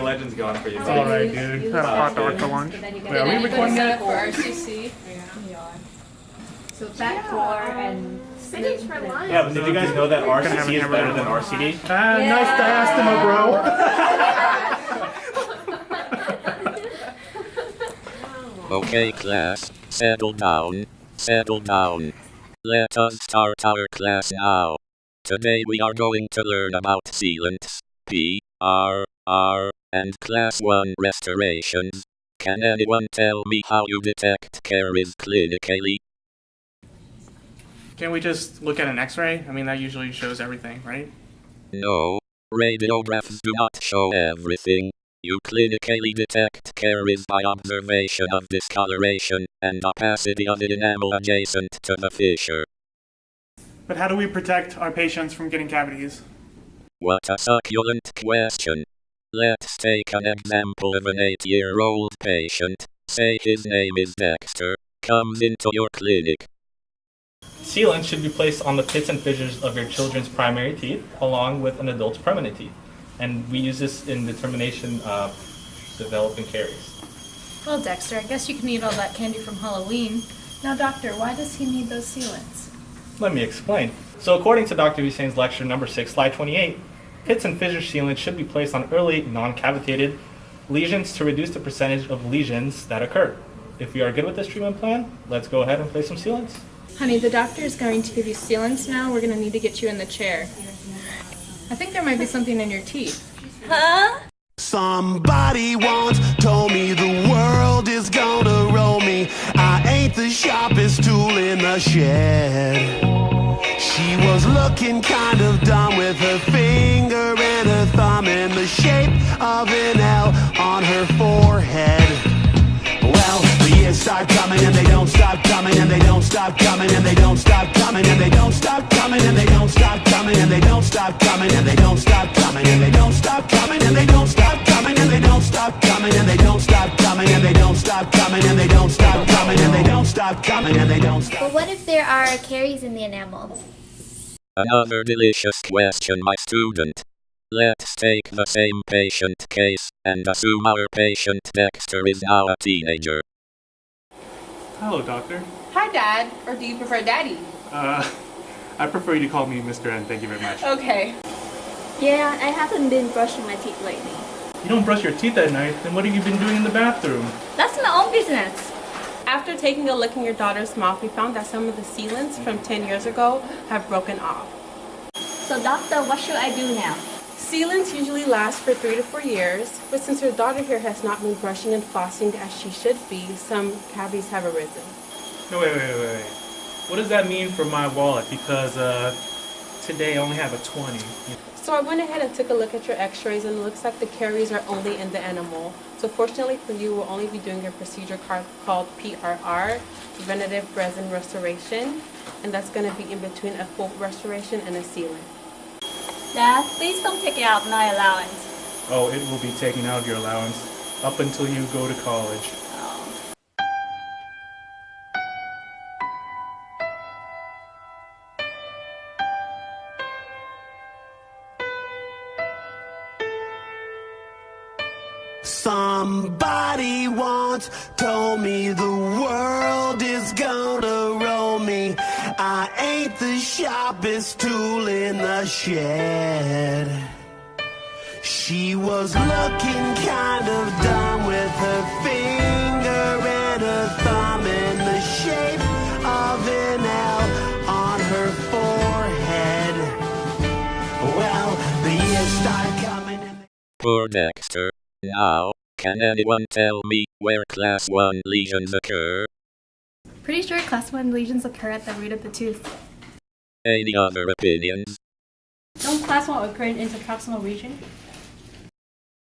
Legend's going for you. Alright, dude. Had a hot dog for lunch. Wait, are we recording yet? For RCC. So back core and Spinach for lunch. Yeah, but did you guys know that RCC is better than RCD? Ah, nice diastema, bro. Okay class, settle down, settle down. Let us start our class now. Today we are going to learn about sealants, P, R, and class 1 restorations. Can anyone tell me how you detect caries clinically? Can't we just look at an x-ray? I mean, that usually shows everything, right? No, radiographs do not show everything. You clinically detect caries by observation of discoloration and opacity of the enamel adjacent to the fissure. But how do we protect our patients from getting cavities? What a succulent question. Let's take an example of an 8-year-old patient. Say his name is Dexter. Comes into your clinic. Sealant should be placed on the pits and fissures of your children's primary teeth, along with an adult's permanent teeth. And we use this in determination of developing caries. Well, Dexter, I guess you can eat all that candy from Halloween. Now, doctor, why does he need those sealants? Let me explain. So according to Dr. Hussein's lecture number 6, slide 28, pits and fissure sealant should be placed on early, non-cavitated lesions to reduce the percentage of lesions that occur. If we are good with this treatment plan, let's go ahead and place some sealants. Honey, the doctor is going to give you sealants now. We're going to need to get you in the chair. I think there might be something in your teeth. huh? Somebody once told me the world is gonna roll me. I ain't the sharpest tool in the shed. She was looking kind of dumb with her finger and her thumb in the shape of an L on her forehead. Well, the years start coming and they don't stop coming and they don't stop coming and they don't stop coming and they don't stop coming and they don't stop coming and they don't stop coming and they don't stop coming and they don't stop coming and they don't stop coming and they don't stop coming and they don't stop coming and they don't stop coming and they don't stop coming and they don't stop coming and they don't stop. But what if there are caries in the enamel? Another delicious question, my student. Let's take the same patient case and assume our patient Dexter is now a teenager. Hello, doctor. Hi, Dad. Or do you prefer Daddy? I prefer you to call me Mr. N, thank you very much. Okay. Yeah, I haven't been brushing my teeth lately. You don't brush your teeth at night, then what have you been doing in the bathroom? That's my own business. After taking a look in your daughter's mouth, we found that some of the sealants from 10 years ago have broken off. So doctor, what should I do now? Sealants usually last for 3 to 4 years, but since your daughter here has not been brushing and flossing as she should be, some cavities have arisen. No, wait. What does that mean for my wallet? Because, today I only have a 20. So I went ahead and took a look at your x-rays and it looks like the caries are only in the enamel. So fortunately for you, we'll only be doing a procedure called PRR, Preventative Resin Restoration, and that's going to be in between a full restoration and a sealant. Dad, please don't take it out my allowance. Oh, it will be taken out of your allowance up until you go to college. Somebody once told me the world is gonna roll me. I ain't the sharpest tool in the shed. She was looking kind of dumb with her finger and her thumb in the shape of an L on her forehead. Well, the years start coming and Poor Dexter. Now, can anyone tell me where class 1 lesions occur? Pretty sure class 1 lesions occur at the root of the tooth. Any other opinions? Don't class 1 occur in interproximal region?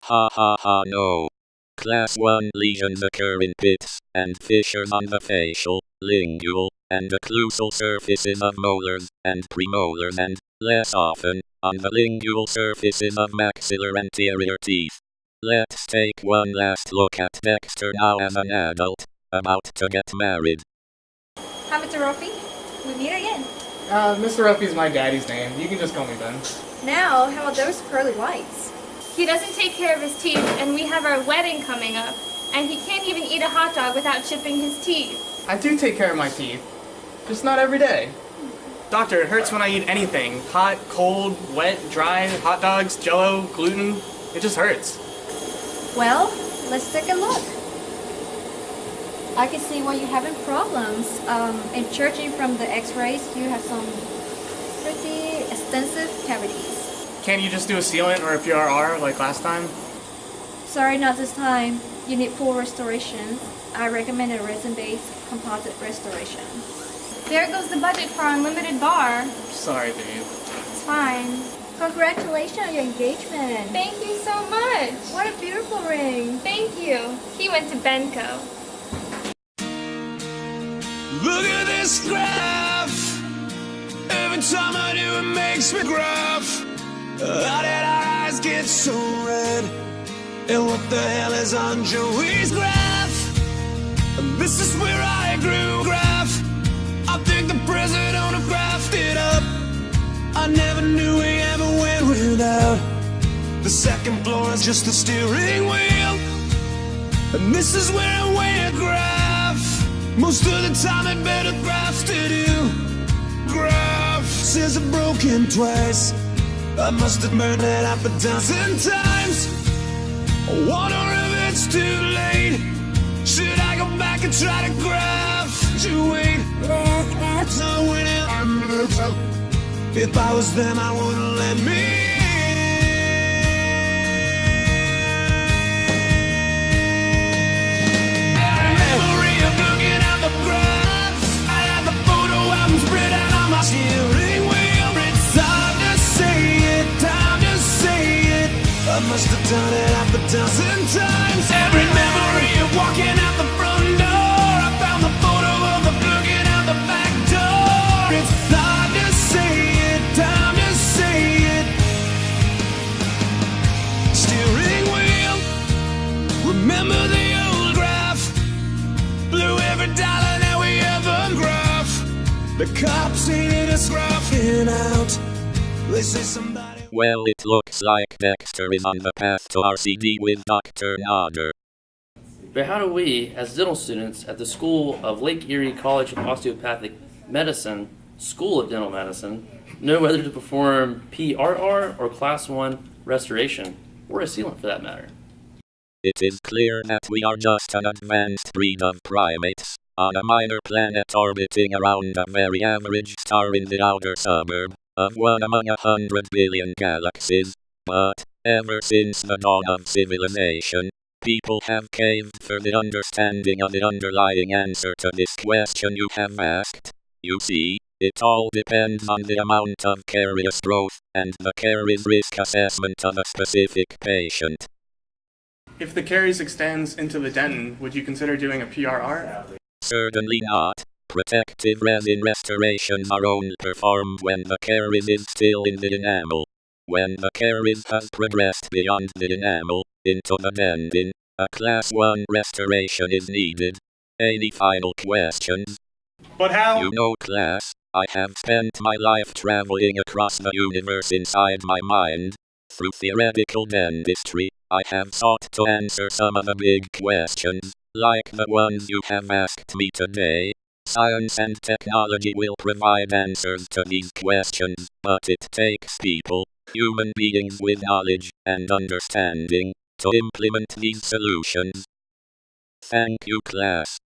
Ha, no. Class 1 lesions occur in pits and fissures on the facial, lingual, and occlusal surfaces of molars and premolars and, less often, on the lingual surfaces of maxillar anterior teeth. Let's take one last look at Dexter now as an adult, about to get married. Hi, Mr. Ruffy. We meet again. Mr. Ruffy's my daddy's name. You can just call me Ben. Now, how about those pearly whites? He doesn't take care of his teeth, and we have our wedding coming up, and he can't even eat a hot dog without chipping his teeth. I do take care of my teeth, just not every day. Doctor, it hurts when I eat anything. Hot, cold, wet, dry, hot dogs, jello, gluten. It just hurts. Well, let's take a look. I can see why you're having problems. In judging from the x-rays, you have some pretty extensive cavities. Can't you just do a sealant or a PRR like last time? Sorry, not this time. You need full restoration. I recommend a resin-based composite restoration. There goes the budget for our unlimited bar. Sorry, babe. It's fine. Congratulations on your engagement. Thank you so much. What a beautiful ring. Thank you. He went to Benco. Look at this graph. Every time I do, it makes me gruff. How did our eyes get so red? And what the hell is on Joey's graph? This is where I grew graph. I think the president graphed it up. I never knew we ever went without. The second floor is just the steering wheel. And this is where I went graph. Most of the time it better graphs to do. Graph says I've broken twice. I must have burned it up 1,000 times. I wonder if it's too late. Should I go back and try to graph? To wait. So when if I was them, I wouldn't let me. Memory of looking at the graph. I had the photo album spread out on my steering wheel. It's hard to say it, time to say it. I must have done it half 1,000 times. Every memory of walking out the front door. I found the photo of the looking out the back door. It's hard to say it, time to say it. Steering wheel, remember the old graph. Blew every dollar that we ever graph. The cops hated us graphing out. They say somebody. Well, it looks like Dexter is on the path to RCD with Dr. Nodder. But how do we, as dental students at the School of Lake Erie College of Osteopathic Medicine, School of Dental Medicine, know whether to perform PRR or Class 1 restoration, or a sealant for that matter? It is clear that we are just an advanced breed of primates, on a minor planet orbiting around a very average star in the outer suburb of one among 100 billion galaxies. But, ever since the dawn of civilization, people have caved for the understanding of the underlying answer to this question you have asked. You see, it all depends on the amount of caries growth, and the caries risk assessment of a specific patient. If the caries extends into the dentin, would you consider doing a PRR? Certainly not. Protective resin restorations are only performed when the caries is still in the enamel. When the caries has progressed beyond the enamel, into the dentin, a Class 1 restoration is needed. Any final questions? But how? You know, class, I have spent my life traveling across the universe inside my mind. Through theoretical dentistry, I have sought to answer some of the big questions, like the ones you have asked me today. Science and technology will provide answers to these questions, but it takes people, human beings with knowledge and understanding, to implement these solutions. Thank you, class.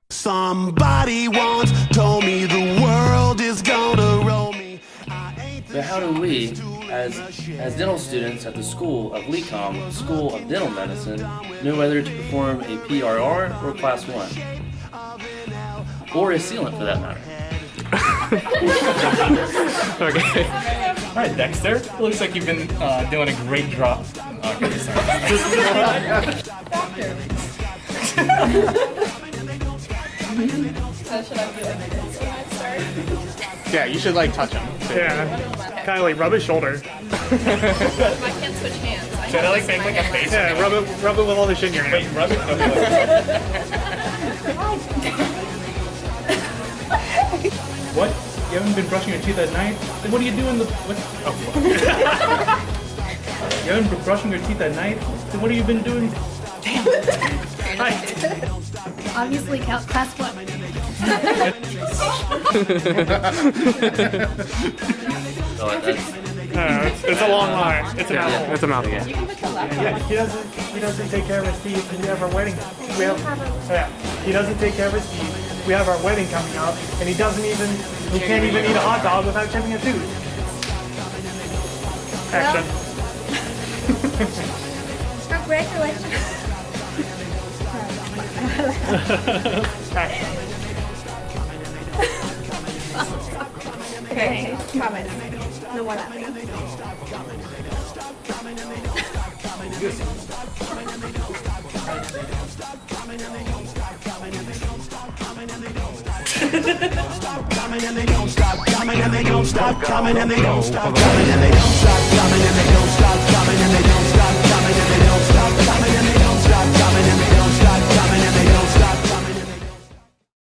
Somebody once told me the world is gonna roll me. But how do we, as dental students at the School of LECOM, School of Dental Medicine, know whether to perform a PRR or Class 1? Or a sealant for that matter? Okay. All right, Dexter. It looks like you've been doing a great job. Okay, sorry. So should I be like this when I start? Yeah, you should like touch him. Yeah. Kind of like rub his shoulder. I can't switch hands. Should I like make like a face? Yeah, rub it with all the shit in your hand. Wait, rub it? Okay. What? You haven't been brushing your teeth at night? Then what are you doing? What? Oh. You haven't been brushing your teeth at night? Then what have you been doing? Damn. Obviously, class 1. So that's, It's a long line. It's a mouthful. It's a mouthful. You can put the left Yeah, he doesn't take care of his teeth, and we have our wedding. He doesn't take care of his teeth. We have our wedding coming up, and he can't even eat a hot dog without chipping a tooth. Action. Congratulations. Okay, comment. No, wala. Coming and they don't stop coming and they don't stop coming and they don't stop coming and they don't stop coming and they don't stop